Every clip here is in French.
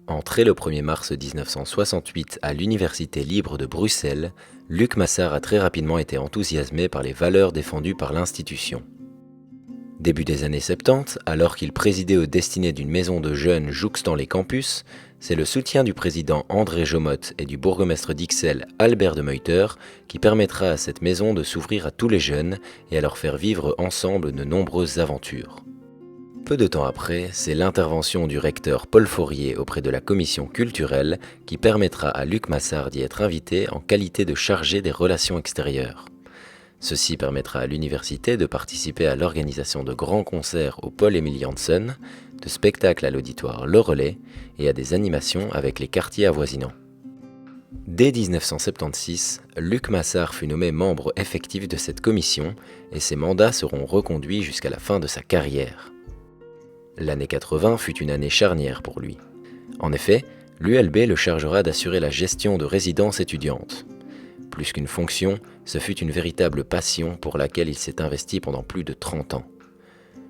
Entré le 1er mars 1968 à l'Université libre de Bruxelles, Luc Massart a très rapidement été enthousiasmé par les valeurs défendues par l'institution. Début des années 70, alors qu'il présidait aux destinées d'une maison de jeunes jouxtant les campus, c'est le soutien du président André Jomotte et du bourgmestre d'Ixelles Albert de Meuter qui permettra à cette maison de s'ouvrir à tous les jeunes et à leur faire vivre ensemble de nombreuses aventures. Peu de temps après, c'est l'intervention du recteur Paul Faurier auprès de la commission culturelle qui permettra à Luc Massart d'y être invité en qualité de chargé des relations extérieures. Ceci permettra à l'université de participer à l'organisation de grands concerts au Paul Émile Janssen, de spectacles à l'auditoire Le Relais et à des animations avec les quartiers avoisinants. Dès 1976, Luc Massart fut nommé membre effectif de cette commission et ses mandats seront reconduits jusqu'à la fin de sa carrière. L'année 80 fut une année charnière pour lui. En effet, l'ULB le chargera d'assurer la gestion de résidences étudiantes. Plus qu'une fonction, ce fut une véritable passion pour laquelle il s'est investi pendant plus de 30 ans.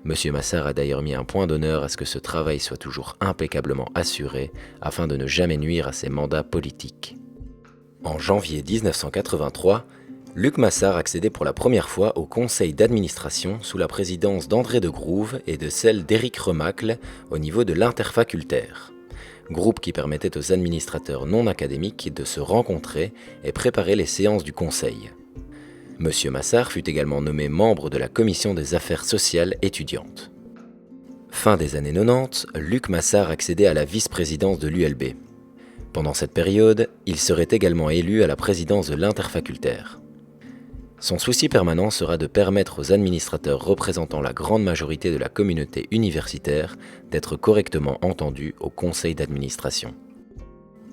Monsieur Massart a d'ailleurs mis un point d'honneur à ce que ce travail soit toujours impeccablement assuré afin de ne jamais nuire à ses mandats politiques. En janvier 1983, Luc Massart accédait pour la première fois au conseil d'administration sous la présidence d'André de Groove et de celle d'Éric Remacle au niveau de l'interfacultaire, groupe qui permettait aux administrateurs non académiques de se rencontrer et préparer les séances du conseil. Monsieur Massart fut également nommé membre de la commission des affaires sociales étudiantes. Fin des années 90, Luc Massart accédait à la vice-présidence de l'ULB. Pendant cette période, il serait également élu à la présidence de l'interfacultaire. Son souci permanent sera de permettre aux administrateurs représentant la grande majorité de la communauté universitaire d'être correctement entendus au conseil d'administration.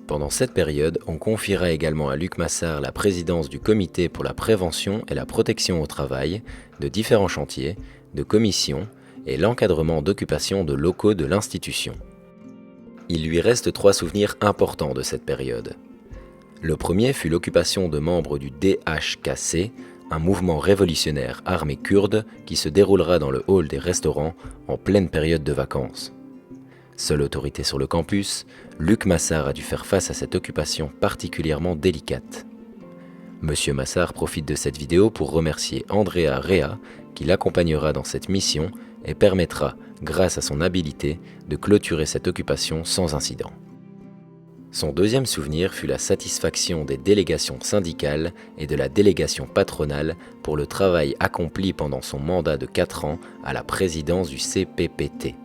Pendant cette période, on confiera également à Luc Massart la présidence du comité pour la prévention et la protection au travail, de différents chantiers, de commissions et l'encadrement d'occupation de locaux de l'institution. Il lui reste 3 souvenirs importants de cette période. Le premier fut l'occupation de membres du DHKC, un mouvement révolutionnaire armé kurde qui se déroulera dans le hall des restaurants en pleine période de vacances. Seule autorité sur le campus, Luc Massart a dû faire face à cette occupation particulièrement délicate. Monsieur Massart profite de cette vidéo pour remercier Andrea Rea qui l'accompagnera dans cette mission et permettra, grâce à son habileté, de clôturer cette occupation sans incident. Son deuxième souvenir fut la satisfaction des délégations syndicales et de la délégation patronale pour le travail accompli pendant son mandat de 4 ans à la présidence du CPPT.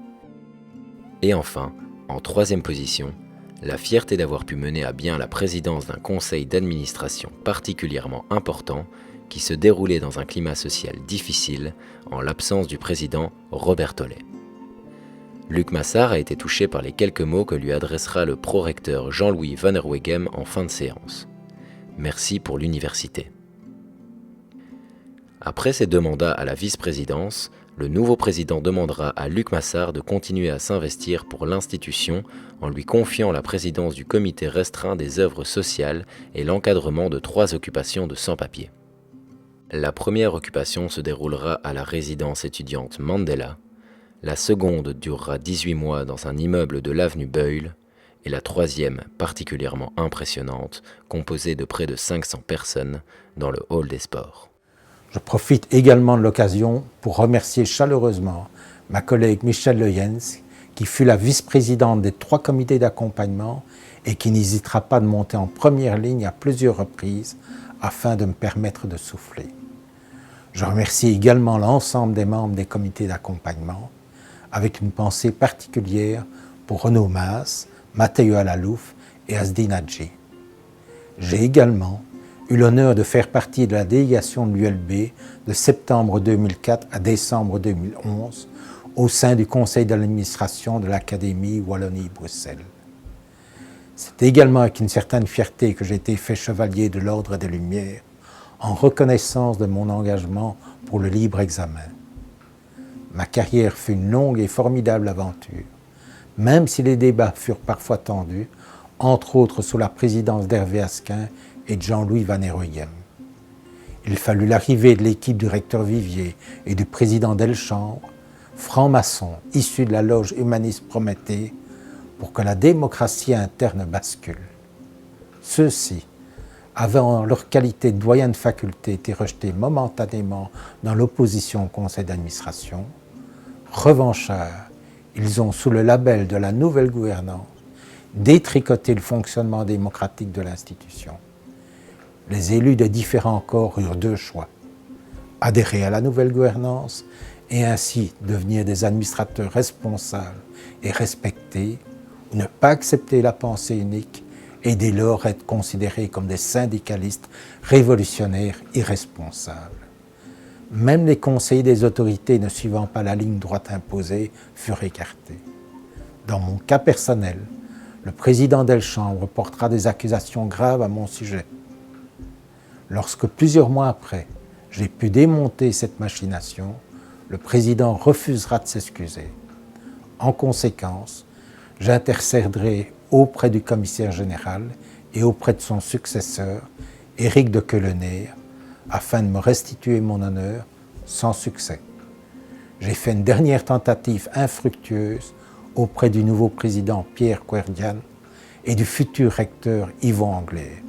Et enfin, en 3e position, la fierté d'avoir pu mener à bien la présidence d'un conseil d'administration particulièrement important qui se déroulait dans un climat social difficile en l'absence du président Robert Tollet. Luc Massart a été touché par les quelques mots que lui adressera le prorecteur Jean-Louis Van Herweghem en fin de séance. Merci pour l'université. Après ses 2 mandats à la vice-présidence, le nouveau président demandera à Luc Massart de continuer à s'investir pour l'institution en lui confiant la présidence du comité restreint des œuvres sociales et l'encadrement de 3 occupations de sans-papiers. La première occupation se déroulera à la résidence étudiante Mandela, la seconde durera 18 mois dans un immeuble de l'avenue Beuil, et la 3e, particulièrement impressionnante, composée de près de 500 personnes, dans le hall des sports. Je profite également de l'occasion pour remercier chaleureusement ma collègue Michèle Leyens, qui fut la vice-présidente des 3 comités d'accompagnement et qui n'hésitera pas de monter en première ligne à plusieurs reprises afin de me permettre de souffler. Je remercie également l'ensemble des membres des comités d'accompagnement, avec une pensée particulière pour Renaud Maas, Matteo Alalouf et Asdi Nadji. J'ai également eu l'honneur de faire partie de la délégation de l'ULB de septembre 2004 à décembre 2011 au sein du conseil d'administration de l'Académie Wallonie-Bruxelles. C'est également avec une certaine fierté que j'ai été fait chevalier de l'Ordre des Lumières en reconnaissance de mon engagement pour le libre examen. Ma carrière fut une longue et formidable aventure, même si les débats furent parfois tendus, entre autres sous la présidence d'Hervé Asquin et de Jean-Louis Van Herweghem. Il fallut l'arrivée de l'équipe du recteur Vivier et du président Delchambre, franc-maçon issu de la loge humaniste Prométhée, pour que la démocratie interne bascule. Ceux-ci avaient en leur qualité de doyens de faculté été rejetés momentanément dans l'opposition au conseil d'administration. Revanchards, ils ont, sous le label de la nouvelle gouvernance, détricoté le fonctionnement démocratique de l'institution. Les élus des différents corps eurent deux choix: adhérer à la nouvelle gouvernance et ainsi devenir des administrateurs responsables et respectés, ou ne pas accepter la pensée unique et dès lors être considérés comme des syndicalistes révolutionnaires irresponsables. Même les conseillers des autorités ne suivant pas la ligne droite imposée furent écartés. Dans mon cas personnel, le président Delchambre portera des accusations graves à mon sujet. Lorsque plusieurs mois après, j'ai pu démonter cette machination, le président refusera de s'excuser. En conséquence, j'intercéderai auprès du commissaire général et auprès de son successeur, Éric de Queulener, afin de me restituer mon honneur, sans succès. J'ai fait une dernière tentative infructueuse auprès du nouveau président Pierre Kouerdian et du futur recteur Yvon Anglais.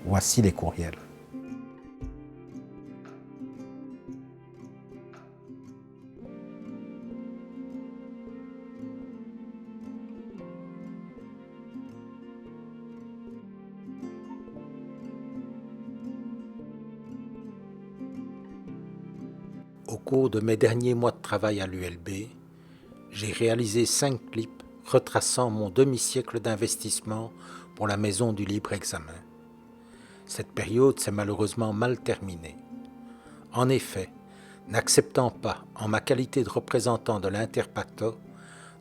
Voici les courriels. Au cours de mes derniers mois de travail à l'ULB, j'ai réalisé 5 clips retraçant mon demi-siècle d'investissement pour la Maison du Libre Examen. Cette période s'est malheureusement mal terminée. En effet, n'acceptant pas, en ma qualité de représentant de l'Interpacto,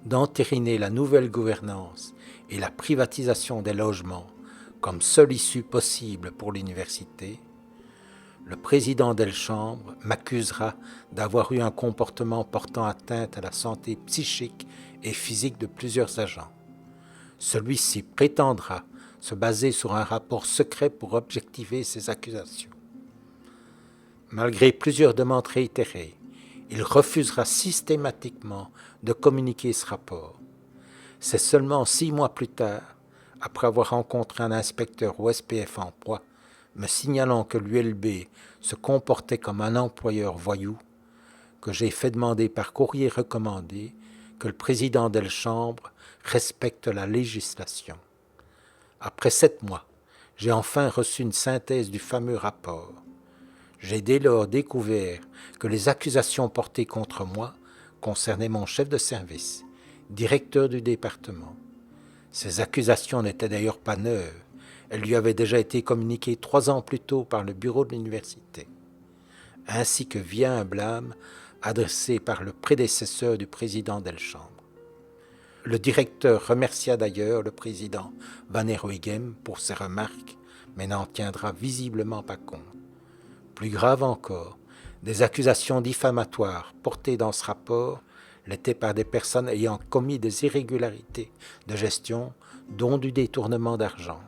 d'entériner la nouvelle gouvernance et la privatisation des logements comme seule issue possible pour l'université, le président Delchambre m'accusera d'avoir eu un comportement portant atteinte à la santé psychique et physique de plusieurs agents. Celui-ci prétendra se baser sur un rapport secret pour objectiver ces accusations. Malgré plusieurs demandes réitérées, il refusera systématiquement de communiquer ce rapport. C'est seulement 6 mois plus tard, après avoir rencontré un inspecteur au SPF Emploi, me signalant que l'ULB se comportait comme un employeur voyou, que j'ai fait demander par courrier recommandé que le président Delchambre respecte la législation. Après 7 mois, j'ai enfin reçu une synthèse du fameux rapport. J'ai dès lors découvert que les accusations portées contre moi concernaient mon chef de service, directeur du département. Ces accusations n'étaient d'ailleurs pas neuves. Elles lui avaient déjà été communiquées 3 ans plus tôt par le bureau de l'université, ainsi que via un blâme adressé par le prédécesseur du président Delchambre. Le directeur remercia d'ailleurs le président Van Heerhuyghem pour ses remarques, mais n'en tiendra visiblement pas compte. Plus grave encore, des accusations diffamatoires portées dans ce rapport l'étaient par des personnes ayant commis des irrégularités de gestion, dont du détournement d'argent.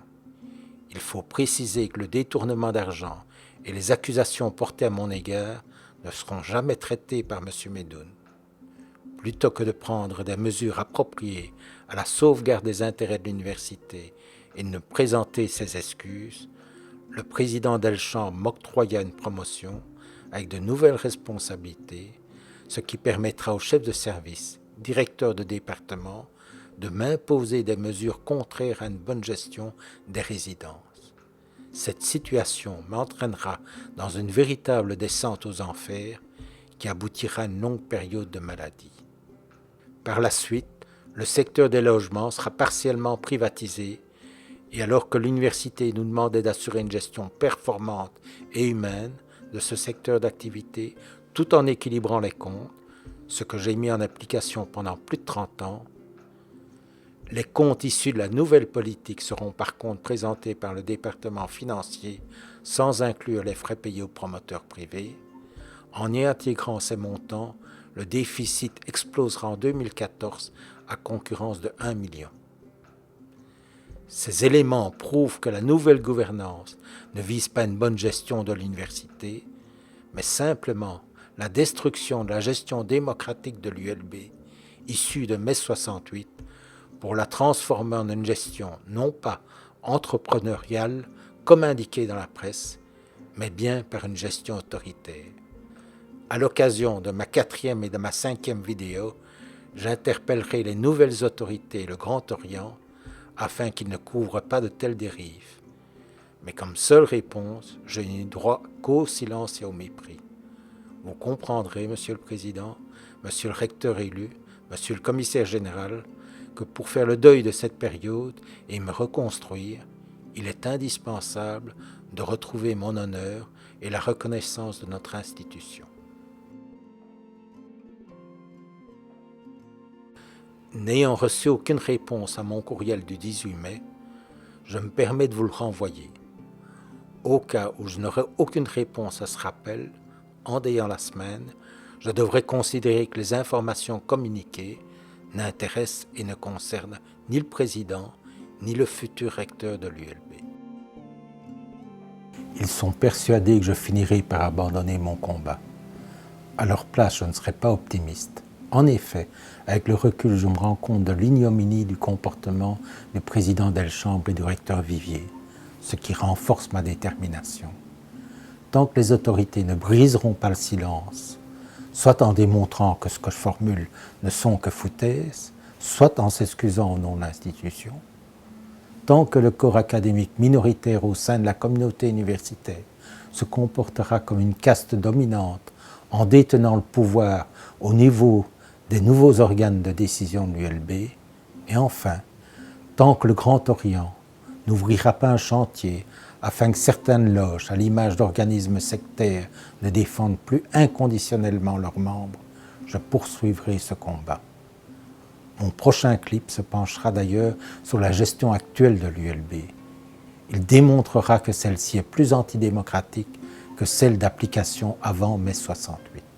Il faut préciser que le détournement d'argent et les accusations portées à mon égard ne seront jamais traitées par M. Medoun. Plutôt que de prendre des mesures appropriées à la sauvegarde des intérêts de l'université et de ne présenter ses excuses, le président Delchambre m'octroya une promotion avec de nouvelles responsabilités, ce qui permettra au chef de service, directeur de département, de m'imposer des mesures contraires à une bonne gestion des résidences. Cette situation m'entraînera dans une véritable descente aux enfers qui aboutira à une longue période de maladie. Par la suite, le secteur des logements sera partiellement privatisé et alors que l'université nous demandait d'assurer une gestion performante et humaine de ce secteur d'activité tout en équilibrant les comptes, ce que j'ai mis en application pendant plus de 30 ans, les comptes issus de la nouvelle politique seront par contre présentés par le département financier sans inclure les frais payés aux promoteurs privés. En y intégrant ces montants, le déficit explosera en 2014 à concurrence de 1 million. Ces éléments prouvent que la nouvelle gouvernance ne vise pas une bonne gestion de l'université, mais simplement la destruction de la gestion démocratique de l'ULB, issue de mai 68, pour la transformer en une gestion non pas entrepreneuriale, comme indiqué dans la presse, mais bien par une gestion autoritaire. À l'occasion de ma 4e et de ma 5e vidéo, j'interpellerai les nouvelles autorités et le Grand Orient afin qu'ils ne couvrent pas de telles dérives. Mais comme seule réponse, je n'ai droit qu'au silence et au mépris. Vous comprendrez, Monsieur le Président, Monsieur le recteur élu, Monsieur le commissaire général, que pour faire le deuil de cette période et me reconstruire, il est indispensable de retrouver mon honneur et la reconnaissance de notre institution. N'ayant reçu aucune réponse à mon courriel du 18 mai, je me permets de vous le renvoyer. Au cas où je n'aurai aucune réponse à ce rappel, en déant la semaine, je devrais considérer que les informations communiquées n'intéressent et ne concernent ni le président, ni le futur recteur de l'ULB. Ils sont persuadés que je finirai par abandonner mon combat. À leur place, je ne serai pas optimiste. En effet, avec le recul, je me rends compte de l'ignominie du comportement du président Delchambre et du recteur Vivier, ce qui renforce ma détermination. Tant que les autorités ne briseront pas le silence, soit en démontrant que ce que je formule ne sont que foutaises, soit en s'excusant au nom de l'institution, tant que le corps académique minoritaire au sein de la communauté universitaire se comportera comme une caste dominante en détenant le pouvoir au niveau des nouveaux organes de décision de l'ULB, et enfin, tant que le Grand Orient n'ouvrira pas un chantier afin que certaines loges, à l'image d'organismes sectaires, ne défendent plus inconditionnellement leurs membres, je poursuivrai ce combat. Mon prochain clip se penchera d'ailleurs sur la gestion actuelle de l'ULB. Il démontrera que celle-ci est plus antidémocratique que celle d'application avant mai 68.